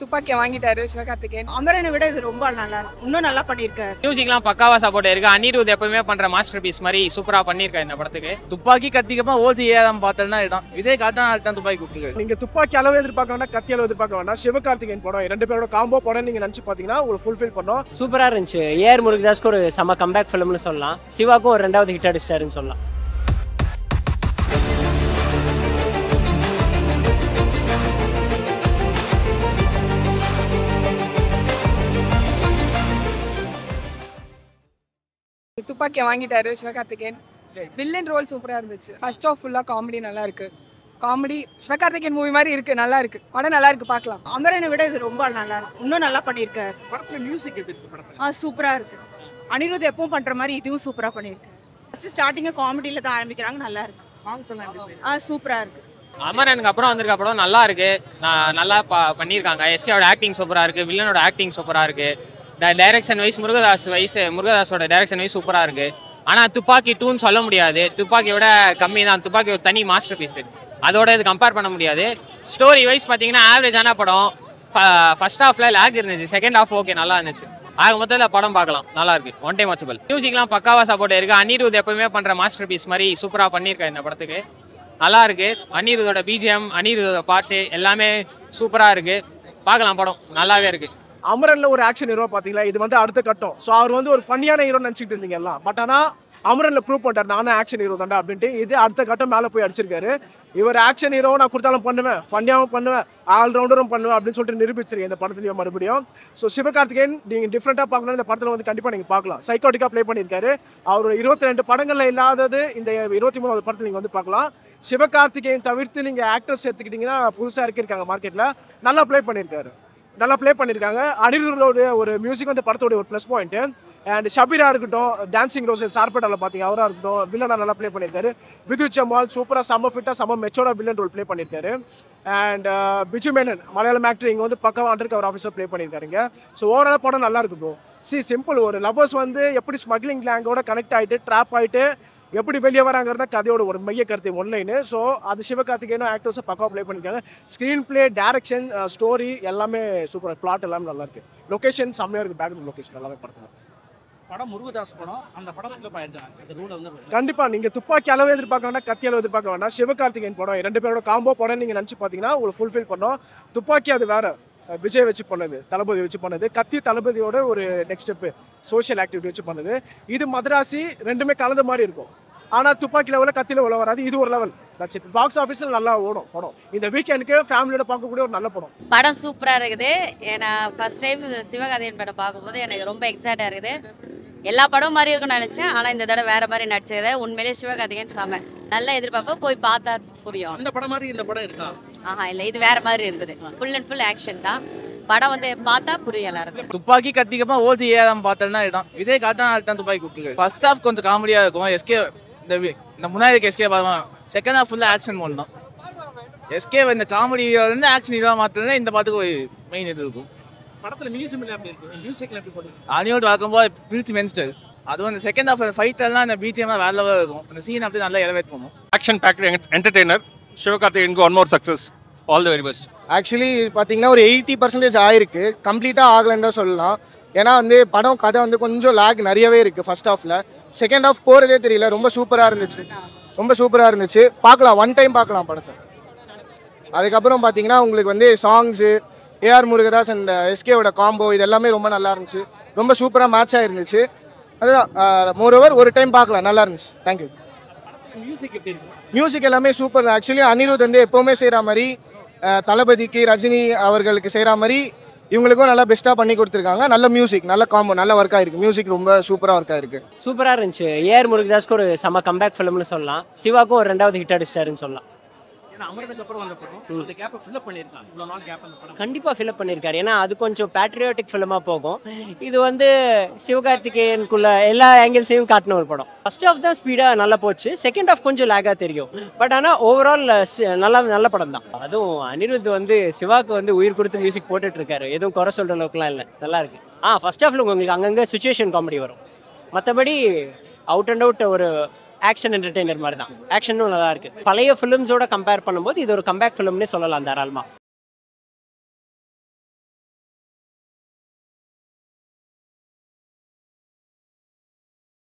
துப்பாக்கிய வாங்கிட்டாரு சிவகார்த்திகேயன். அமரனை விட இது ரொம்ப நல்லா இருக்கு. இன்னும் நல்லா பண்ணியிருக்காரு. மியூசிக்லாம் பக்காவா சப்போர்ட் இருக்கு. அனிருத் எப்பவுமே பண்ற மாஸ்டர் பீஸ் மாதிரி சூப்பரா பண்ணிருக்காரு இந்த படத்துக்கு. துப்பாக்கி கத்திக்கமா ஓசி ஏதாம் பார்த்தோம்னா இதான் விஜய் காத்தா தான் துப்பாக்கி கொடுத்துருக்காரு. நீங்க துப்பாக்கி அளவு எதிர்பார்க்க வேண்டாம், கத்தி அளவு எதிர்பார்க்க வேண்டாம். சிவகார்த்திகேயன் படம் ரெண்டு பேரோட காம்போ படம் நீங்க நினைச்சு பாத்தீங்கன்னா உங்களுக்கு ஃபுல்ஃபில் பண்ணோம். சூப்பரா இருந்துச்சு. ஏஆர் முருகதாஸ்க்கு ஒரு செம கம்பேக் ஃபிலிம்னு சொல்லலாம். சிவாக்கும் ஒரு ரெண்டாவது ஹிட் அடிச்சிட்டாருன்னு சொல்லலாம். துப்பாக்கிய வாங்கிட்டாரு சிவகார்த்திகேயன். வில்லன் ரோல் சூப்பரா இருந்துச்சு. ஃபர்ஸ்ட் ஆஃப் ஃபுல்லா காமெடி நல்லா இருக்கு. காமெடி சிவகார்த்திகேயன் மூவி மாதிரி இருக்கு, நல்லா இருக்கு. படம் நல்லா இருக்கு, பார்க்கலாம். அமரனை விட இது ரொம்ப நல்லா இருக்கு. இன்னும் நல்லா பண்ணியிருக்காரு. படத்துல மியூசிக் எப்படி இருக்கு படத்துல? சூப்பரா இருக்கு. அனிருத் எப்பவும் பண்ற மாதிரி இதுவும் சூப்பரா பண்ணியிருக்கு. ஃபர்ஸ்ட் ஸ்டார்டிங்க காமெடியில தான் ஆரம்பிக்கிறாங்க, நல்லா இருக்கு. சாங்ஸ் எல்லாம் எப்படி? சூப்பரா இருக்கு. அமரனுக்கு அப்புறம் வந்திருக்க படம் நல்லா இருக்கு. நல்லா பண்ணியிருக்காங்க. எஸ்கேவோட ஆக்டிங் சூப்பரா இருக்கு. வில்லனோட ஆக்டிங் சூப்பரா இருக்கு. டைரக்ஷன் வைஸ் முருகதாஸோட டைரக்ஷன் வைஸ் சூப்பரா இருக்கு. ஆனால் துப்பாக்கி 2ன்னு சொல்ல முடியாது. துப்பாக்கியோட கம்மி தான். துப்பாக்கி ஒரு தனி மாஸ்டர் பீஸ். அதோட இது கம்பேர் பண்ண முடியாது. ஸ்டோரி வைஸ் பார்த்தீங்கன்னா ஆவரேஜான படம். ஃபர்ஸ்ட் ஹாஃப்ல லேக் இருந்துச்சு, செகண்ட் ஹாஃப் ஓகே நல்லா இருந்துச்சு. ஆக மொத்தத்தில் படம் பார்க்கலாம், நல்லா இருக்கு. One time watchable. மியூசிக்லாம் பக்காவா சப்போர்ட் இருக்கு. அனிருத் எப்பவுமே பண்ற மாஸ்டர் பீஸ் மாதிரி சூப்பரா பண்ணியிருக்காரு இந்த படத்துக்கு. நல்லா இருக்கு. அனிருத்தோட பிஜிஎம், அனிருத்தோட பாட்டு எல்லாமே சூப்பரா இருக்கு. பார்க்கலாம், படம் நல்லாவே இருக்கு. அமரன்ல ஒரு ஆக்ஷன் ஹீரோ பாத்தீங்களா, இது வந்து அடுத்த கட்டம். ஸோ அவர் வந்து ஒரு ஃபன்னியான ஹீரோ நினைச்சிட்டு இருந்தீங்க எல்லாம். பட் ஆனால் அமரன்ல ப்ரூவ் பண்ணிட்டார், நானும் ஆக்ஷன் ஹீரோ தாண்டா அப்படின்ட்டு. இது அடுத்த கட்டம் மேலே போய் அடிச்சிருக்காரு. இவர் ஆக்ஷன் ஹீரோ நான் கொடுத்தாலும் பண்ணுவேன், ஃபன்னியாகவும் பண்ணுவேன், ஆல்ரவுண்டரும் பண்ணுவேன் அப்படின்னு சொல்லிட்டு நிரூபிச்சிருக்கேன் இந்த படத்துலையும் மறுபடியும். ஸோ சிவகார்த்திகேயன் நீங்கள் டிஃப்ரெண்ட்டாக பார்க்கணும், இந்த படத்தில் வந்து கண்டிப்பாக நீங்கள் பார்க்கலாம். சைக்காட்டிக்காக ப்ளே பண்ணியிருக்காரு. அவர் 22 படங்களில் இல்லாதது இந்த 23வது படத்தில் நீங்கள் வந்து பார்க்கலாம். சிவகார்த்திகேயன் தவிர்த்து நீங்கள் ஆக்டர்ஸ் எடுத்துக்கிட்டிங்கன்னா புதுசாக இருக்காங்க மார்க்கெட்டில். நல்லா ப்ளே பண்ணியிருக்காங்க. அனிருத்தோட ஒரு மியூசிக் வந்து படத்தோட ஒரு ப்ளஸ் பாயிண்ட். அண்ட் ஷபீரா இருக்கட்டும், டான்சிங் ரோஸ் சார்பேட்டாவில் பார்த்தீங்க அவராக இருக்கட்டும், வில்லனாக நல்லா ப்ளே பண்ணியிருக்காரு. விது சம்மால் சூப்பராக செம்ம ஃபிட்டாக செம்ம மெச்சோட வில்லன் ரோல் ப்ளே பண்ணியிருக்காரு. அண்ட் பிஜு மேனன் மலையாளம் ஆக்டர் இங்கே வந்து பக்கம் அண்டர் கவர் ஆஃபீஸர் ப்ளே பண்ணியிருக்காருங்க. ஸோ ஓவரால் படம் நல்லா இருக்கு ப்ரோ. சிம்பிள். ஒரு லவர்ஸ் வந்து எப்படி ஸ்மக்லிங் கேங்கோட கனெக்ட் ஆகிட்டு ட்ராப் ஆகிட்டு எப்படி வெளியே வராங்கிறத கதையோட ஒரு மைய கருத்து ஒன்லைனு. ஸோ அது சிவகார்த்திகேயனும் ஆக்டர்ஸை பக்காவாக ப்ளே பண்ணியிருக்காங்க. ஸ்க்ரீன் பிளே, டேரக்ஷன், ஸ்டோரி எல்லாமே சூப்பராக. பிளாட் எல்லாமே நல்லா இருக்கு. லொக்கேஷன் செம்மையாக இருக்குது. பேக்ரவுண்ட் லொக்கேஷன் எல்லாமே படத்தில். படம் முருகதாஸ் படம். அந்த படத்துல கண்டிப்பாக நீங்கள் துப்பாக்கி அளவு எதிர்பார்க்க வேண்டாம், கத்தி அளவு எதிர்பார்க்க வேண்டாம். சிவகார்த்திகேயன் படம் ரெண்டு பேரோட காம்போ படம் நீங்கள் நினச்சி பார்த்தீங்கன்னா உங்களுக்கு ஃபுல்ஃபில் பண்ணோம். துப்பாக்கி அது வேற, விஜய் வச்சு பண்ணது, தளபதி வச்சு பண்ணது. கத்தி தளபதியோட ஒரு நெக்ஸ்ட் ஸ்டெப்பு சோஷியல் ஆக்டிவிட்டி வச்சு பண்ணது. இது மதராசி, ரெண்டுமே கலந்த மாதிரி இருக்கும். ஆனால் துப்பாக்கி லெவலில் கத்தி லெவலில் வராது. இது ஒரு லெவல். பாக்ஸ் ஆஃபீஸில் நல்லா ஓடும் படம். இந்த வீக்கெண்டுக்கு ஃபேமிலியோட பார்க்கக்கூடிய ஒரு நல்ல படம். படம் சூப்பராக இருக்குது. ஏன்னா ஃபர்ஸ்ட் டைம் சிவகார்த்திகேயன் படம் பார்க்கும்போது எனக்கு ரொம்ப எக்ஸைட்டாக இருக்குது. எல்லா படம் மாதிரி இருக்குன்னு நினச்சேன், ஆனால் இந்த தடவை வேறு மாதிரி நடிச்சது. உண்மையிலேயே சிவகார்த்திகேயன் செம நல்லா எதிர்பார்ப்போம். போய் பார்த்தா புரியும். இந்த படம் மாதிரி இந்த படம் இருக்கா? இல்லை, இது வேறு மாதிரி இருக்குது. ஃபுல் அண்ட் ஃபுல் ஆக்ஷன் தான். படம் வந்து பார்த்தா புரியும் எல்லாருக்கும். துப்பாக்கி கத்திக்கமா ஓசி ஏதாம் பார்த்தோம்னா இதான் விஜய் காத்தா தான் துப்பாக்கி கொடுத்துருக்காரு. ஃபர்ஸ்ட் ஹாஃப் கொஞ்சம் காமெடியாக இருக்கும். எஸ்கே இந்த முன்னாடி இருக்க எஸ்கே பார்க்கலாம். செகண்ட் ஹாஃப் ஃபுல்லாக ஆக்ஷன் மோட் தான். எஸ்கே இந்த காமெடி வந்து ஆக்ஷன் ஹீரோ மாத்திரம்னா இந்த பாட்டுக்கு ஒரு மெயின் இது இருக்கும். படத்தில் மியூசிக் எப்படி இருக்கு? மியூசிக்ல எப்படி போடுது? அனியோடு பார்க்கும்போது பிரித்து மென்ஸ்டர். அதுவும் அந்த செகண்ட் ஹாஃப் ஃபைட்டெல்லாம் அந்த பிஜிஎம்லாம் வேற லெவலாக இருக்கும். அந்த சீன் அப்படியே நல்லா எலவேட் பண்ணும். Action packed entertainer. சிவகார்த்திகேயனுக்கு one more success. All the very best. Actually பார்த்தீங்கன்னா ஒரு 80% ஆயிருக்கு. கம்ப்ளீட்டாக ஆகலைன்னு தான் சொல்லலாம். ஏன்னா வந்து படம் கதை வந்து கொஞ்சம் லேக் நிறையவே இருக்குது ஃபர்ஸ்ட் ஹாஃபில். செகண்ட் ஹாஃப் போகிறதே தெரியல. ரொம்ப சூப்பராக இருந்துச்சு. பார்க்கலாம், ஒன் டைம் பார்க்கலாம் படத்தை. அதுக்கப்புறம் பார்த்தீங்கன்னா உங்களுக்கு வந்து சாங்ஸு, ஏஆர் முருகதாஸ் அண்ட் எஸ்கேவோட காம்போ இது எல்லாமே ரொம்ப நல்லா இருந்துச்சு. ரொம்ப சூப்பராக மேட்ச் ஆகிருந்துச்சு. அதுதான் மோரோவர் ஒரு டைம் பார்க்கலாம், நல்லா இருந்துச்சு. தேங்க்யூ. மியூசிக் எல்லாமே சூப்பர். ஆக்சுவலி அனிருத் வந்து எப்போவுமே செய்கிற மாதிரி தளபதிக்கு, ரஜினி அவர்களுக்கு செய்கிற மாதிரி இவங்களுக்கும் நல்லா பெஸ்ட்டாக பண்ணி கொடுத்துருக்காங்க. நல்ல மியூசிக், நல்ல காம்போ, நல்ல ஒர்க் ஆயிருக்கு. மியூசிக் ரொம்ப சூப்பராக ஒர்க் ஆயிருக்கு. சூப்பராக இருந்துச்சு. ஏஆர் முருகதாஸ்க்கு ஒரு செம கம்பேக் ஃபிலிம்னு சொல்லலாம். சிவாக்கும் ஒரு ரெண்டாவது ஹிட் அடிச்சிட்டாருன்னு சொல்லலாம். கண்டிப்பாக ஃபில்அப் பண்ணியிருக்காரு. ஏன்னா அது கொஞ்சம் பேட்ரியாட்டிக் ஃபிலிமாக போகும். இது வந்து சிவகார்த்திகேயனுக்குள்ள எல்லா ஆங்கிள்ஸையும் காட்டின ஒரு படம். ஃபர்ஸ்ட் ஹாஃப் தான் ஸ்பீடாக நல்லா போச்சு. செகண்ட் ஹாஃப் கொஞ்சம் லேக்காக தெரியும். பட் ஆனால் ஓவரால் நல்ல படம் தான். அதுவும் அனிருத் வந்து சிவாக்கு வந்து உயிர் கொடுத்து மியூசிக் போட்டுட்டு இருக்காரு. எதுவும் குறை சொல்கிற அளவுக்குலாம் இல்லை, நல்லா இருக்கு. ஃபர்ஸ்ட் ஹாஃபில் உங்களுக்கு அங்கங்கே சுச்சுவேஷன் காமெடி வரும். மற்றபடி அவுட் அண்ட் அவுட் ஒரு ஆக்ஷன் என்டர்டெய்னர் மாதிரி தான். ஆக்ஷனும் நல்லா இருக்கு. பழைய ஃபிலிம்ஸோட கம்பேர் பண்ணும்போது இது ஒரு கம்பேக் ஃபிலிம்னே சொல்லலாம் தாராளமாக.